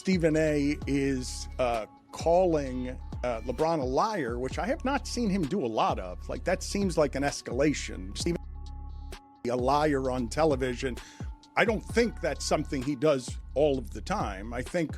Stephen A. is calling LeBron a liar, which I have not seen him do a lot of. Like, that seems like an escalation. Stephen A. a liar on television. I don't think that's something he does all of the time. I think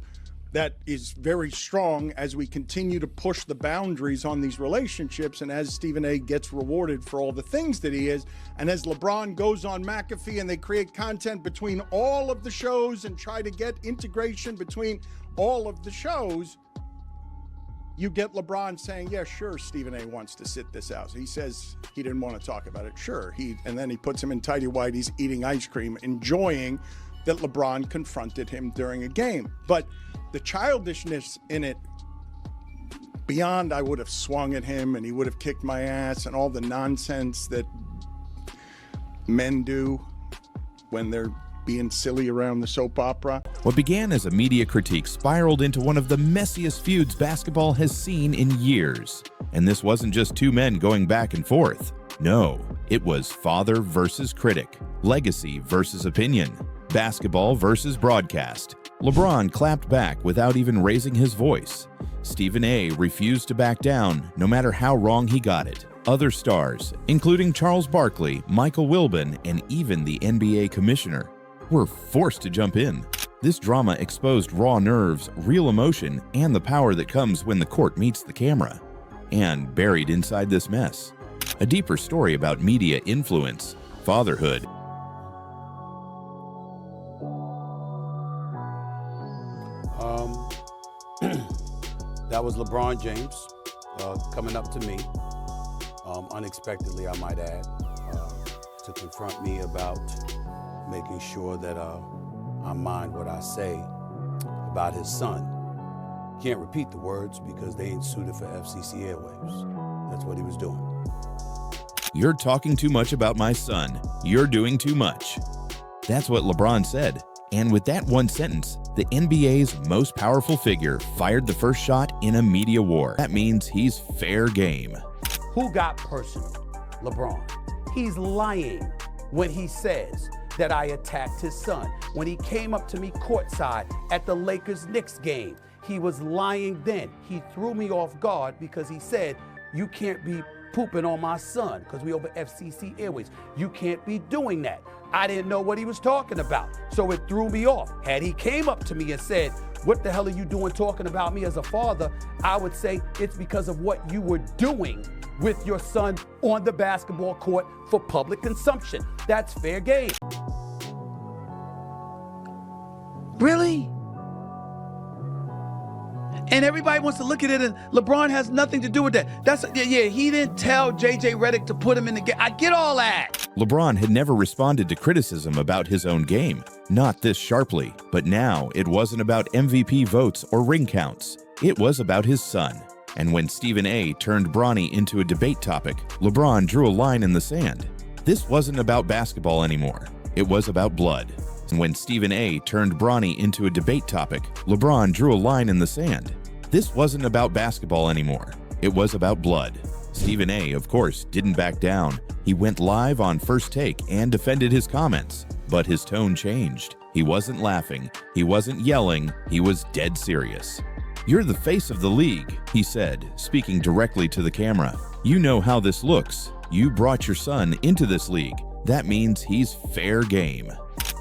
that is very strong as we continue to push the boundaries on these relationships, and as Stephen A. gets rewarded for all the things that he is, and as LeBron goes on McAfee and they create content between all of the shows and try to get integration between all of the shows, you get LeBron saying, yeah, sure, Stephen A. wants to sit this out. He says he didn't want to talk about it. Sure. And then he puts him in tighty-whities eating ice cream, enjoying that LeBron confronted him during a game. But the childishness in it, beyond I would have swung at him and he would have kicked my ass and all the nonsense that men do when they're being silly around the soap opera. What began as a media critique spiraled into one of the messiest feuds basketball has seen in years. And this wasn't just two men going back and forth. No, it was father versus critic, legacy versus opinion, basketball versus broadcast. LeBron clapped back without even raising his voice. Stephen A. refused to back down, no matter how wrong he got it. Other stars, including Charles Barkley, Michael Wilbon, and even the NBA commissioner, were forced to jump in. This drama exposed raw nerves, real emotion, and the power that comes when the court meets the camera. And buried inside this mess, a deeper story about media influence, fatherhood. That was LeBron James coming up to me, unexpectedly I might add, to confront me about making sure that I mind what I say about his son. Can't repeat the words because they ain't suited for FCC airwaves. That's what he was doing. You're talking too much about my son. You're doing too much. That's what LeBron said. And with that one sentence, the NBA's most powerful figure fired the first shot in a media war. That means he's fair game. Who got personal? LeBron. He's lying when he says that I attacked his son. When he came up to me courtside at the Lakers-Knicks game, he was lying then. He threw me off guard because he said, you can't be pooping on my son because we over FCC airways. You can't be doing that. I didn't know what he was talking about, so it threw me off. Had he came up to me and said, what the hell are you doing talking about me as a father? I would say it's because of what you were doing with your son on the basketball court for public consumption. That's fair game. Really? And everybody wants to look at it and LeBron has nothing to do with that. He didn't tell JJ Redick to put him in the game. I get all that. LeBron had never responded to criticism about his own game, not this sharply. But now it wasn't about MVP votes or ring counts. It was about his son. And when Stephen A. turned Bronny into a debate topic, LeBron drew a line in the sand. This wasn't about basketball anymore. It was about blood. And when Stephen A. turned Bronny into a debate topic, LeBron drew a line in the sand. This wasn't about basketball anymore. It was about blood. Stephen A., of course, didn't back down. He went live on First Take and defended his comments. But his tone changed. He wasn't laughing. He wasn't yelling. He was dead serious. You're the face of the league, he said, speaking directly to the camera. You know how this looks. You brought your son into this league. That means he's fair game.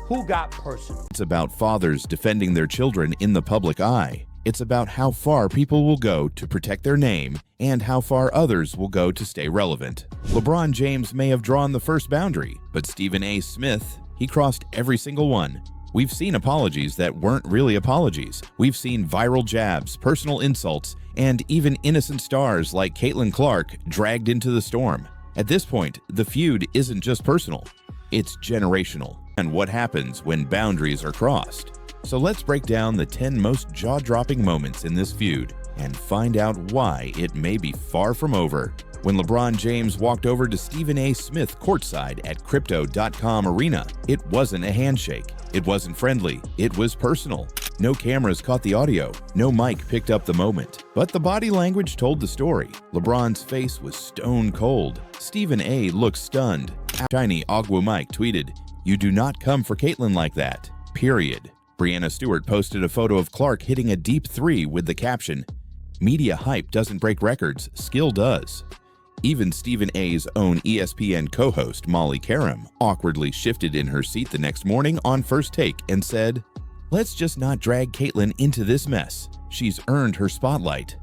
Who got personal? It's about fathers defending their children in the public eye. It's about how far people will go to protect their name and how far others will go to stay relevant. LeBron James may have drawn the first boundary, but Stephen A. Smith, he crossed every single one. We've seen apologies that weren't really apologies. We've seen viral jabs, personal insults, and even innocent stars like Caitlin Clark dragged into the storm. At this point, the feud isn't just personal, it's generational. And what happens when boundaries are crossed? So let's break down the 10 most jaw-dropping moments in this feud and find out why it may be far from over. When LeBron James walked over to Stephen A. Smith courtside at Crypto.com Arena, it wasn't a handshake. It wasn't friendly. It was personal. No cameras caught the audio. No mic picked up the moment. But the body language told the story. LeBron's face was stone cold. Stephen A. looked stunned. Shiny Agua Mike tweeted, "You do not come for Caitlin like that. Period." Brianna Stewart posted a photo of Clark hitting a deep three with the caption, "Media hype doesn't break records, skill does." Even Stephen A's own ESPN co-host Molly Karam awkwardly shifted in her seat the next morning on First Take and said, "Let's just not drag Caitlyn into this mess. She's earned her spotlight."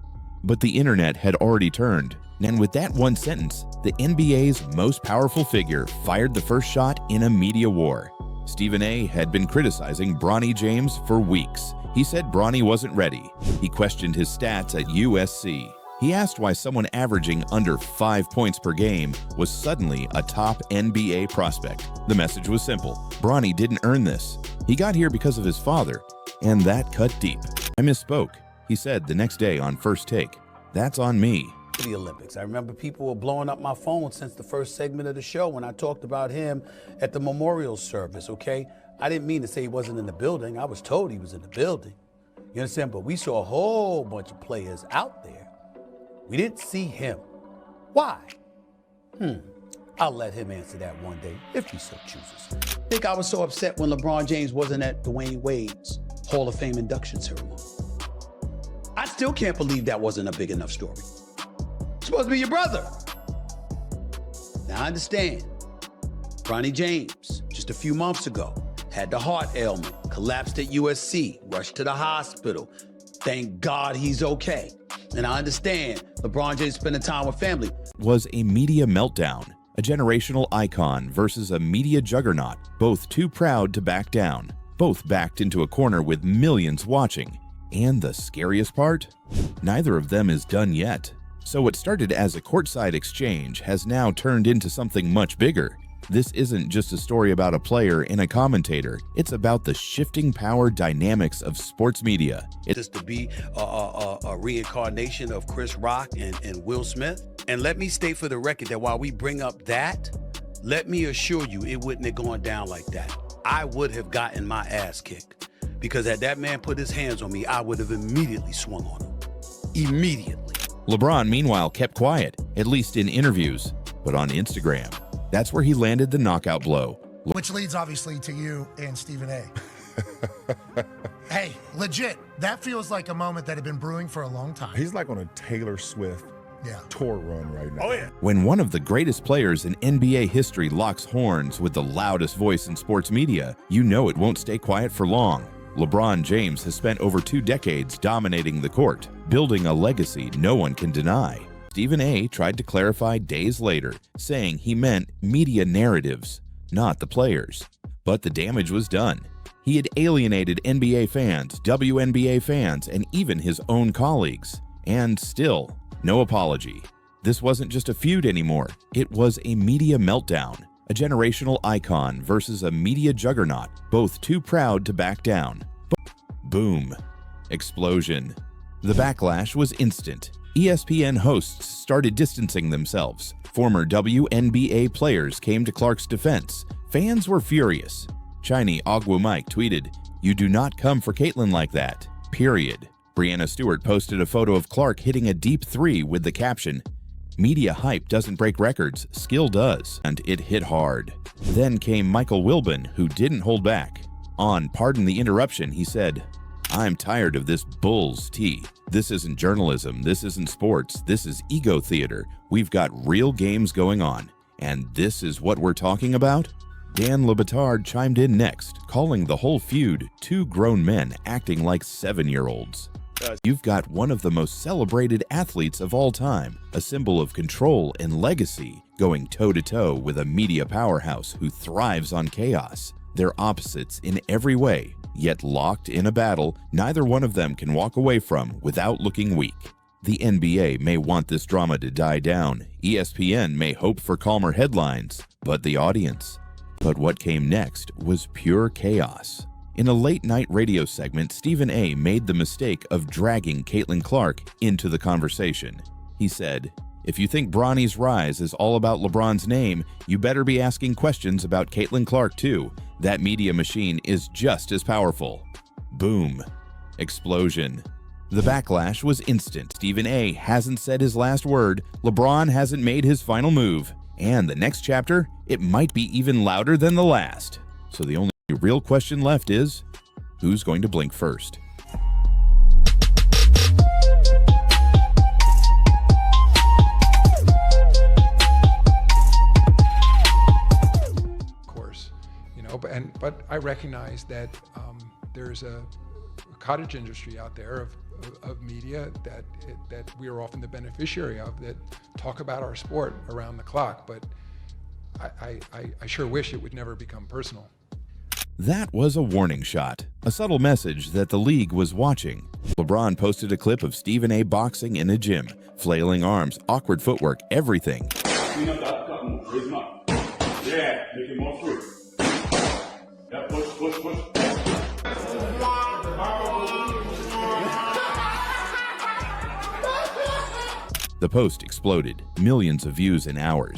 But the internet had already turned, and with that one sentence, the NBA's most powerful figure fired the first shot in a media war. Stephen A had been criticizing Bronny James for weeks. He said Bronny wasn't ready. He questioned his stats at USC. He asked why someone averaging under 5 points per game was suddenly a top NBA prospect. The message was simple. Bronny didn't earn this. He got here because of his father, and that cut deep. "I misspoke," he said the next day on First Take. "That's on me." The Olympics. I remember people were blowing up my phone since the first segment of the show when I talked about him at the memorial service, okay? I didn't mean to say he wasn't in the building. I was told he was in the building. You understand? But we saw a whole bunch of players out there. We didn't see him. Why? I'll let him answer that one day, if he so chooses. I think I was so upset when LeBron James wasn't at Dwayne Wade's Hall of Fame induction ceremony. I still can't believe that wasn't a big enough story. It's supposed to be your brother. Now I understand. Bronny James, just a few months ago, had the heart ailment, collapsed at USC, rushed to the hospital. Thank God he's okay. And I understand LeBron James spending time with family. Was a media meltdown, a generational icon versus a media juggernaut, both too proud to back down, both backed into a corner with millions watching. And the scariest part? Neither of them is done yet. So what started as a courtside exchange has now turned into something much bigger. This isn't just a story about a player and a commentator. It's about the shifting power dynamics of sports media. It's to be a reincarnation of Chris Rock and Will Smith. And let me state for the record that while we bring up that, let me assure you it wouldn't have gone down like that. I would have gotten my ass kicked. Because had that man put his hands on me, I would have immediately swung on him. Immediately. LeBron, meanwhile, kept quiet, at least in interviews. But on Instagram, that's where he landed the knockout blow. Which leads obviously to you and Stephen A. Hey, legit, that feels like a moment that had been brewing for a long time. He's like on a Taylor Swift tour run right now. Oh, yeah. When one of the greatest players in NBA history locks horns with the loudest voice in sports media, you know it won't stay quiet for long. LeBron James has spent over 2 decades dominating the court, building a legacy no one can deny. Stephen A tried to clarify days later, saying he meant media narratives, not the players. But the damage was done. He had alienated NBA fans, WNBA fans, and even his own colleagues. And still, no apology. This wasn't just a feud anymore. It was a media meltdown, a generational icon versus a media juggernaut, both too proud to back down. Boom. Explosion. The backlash was instant. ESPN hosts started distancing themselves. Former WNBA players came to Clark's defense. Fans were furious. Chinese Agwu Mike tweeted, "You do not come for Caitlyn like that. Period." Brianna Stewart posted a photo of Clark hitting a deep three with the caption, "Media hype doesn't break records, skill does," and it hit hard. Then came Michael Wilbon, who didn't hold back. On Pardon the Interruption, he said, "I'm tired of this bull's tea. This isn't journalism, this isn't sports, this is ego theater. We've got real games going on, and this is what we're talking about?" Dan Le Batard chimed in next, calling the whole feud 2 grown men acting like 7-year-olds. You've got one of the most celebrated athletes of all time, a symbol of control and legacy, going toe-to-toe with a media powerhouse who thrives on chaos. They're opposites in every way, yet locked in a battle neither one of them can walk away from without looking weak. The NBA may want this drama to die down, ESPN may hope for calmer headlines, but the audience. But what came next was pure chaos. In a late-night radio segment, Stephen A made the mistake of dragging Caitlyn Clark into the conversation. He said, "If you think Bronny's rise is all about LeBron's name, you better be asking questions about Caitlyn Clark too. That media machine is just as powerful." Boom. Explosion. The backlash was instant. Stephen A hasn't said his last word, LeBron hasn't made his final move, and the next chapter, it might be even louder than the last. So the only real question left is, Who's going to blink first? But I recognize that there's a cottage industry out there of media that we are often the beneficiary of, that talk about our sport around the clock. But I sure wish it would never become personal. That was a warning shot, a subtle message that the league was watching. LeBron posted a clip of Stephen A. boxing in a gym, flailing arms, awkward footwork, everything. Clean up that cut, raise him up. Yeah, make it more free. Yeah, push. The post exploded, millions of views in hours.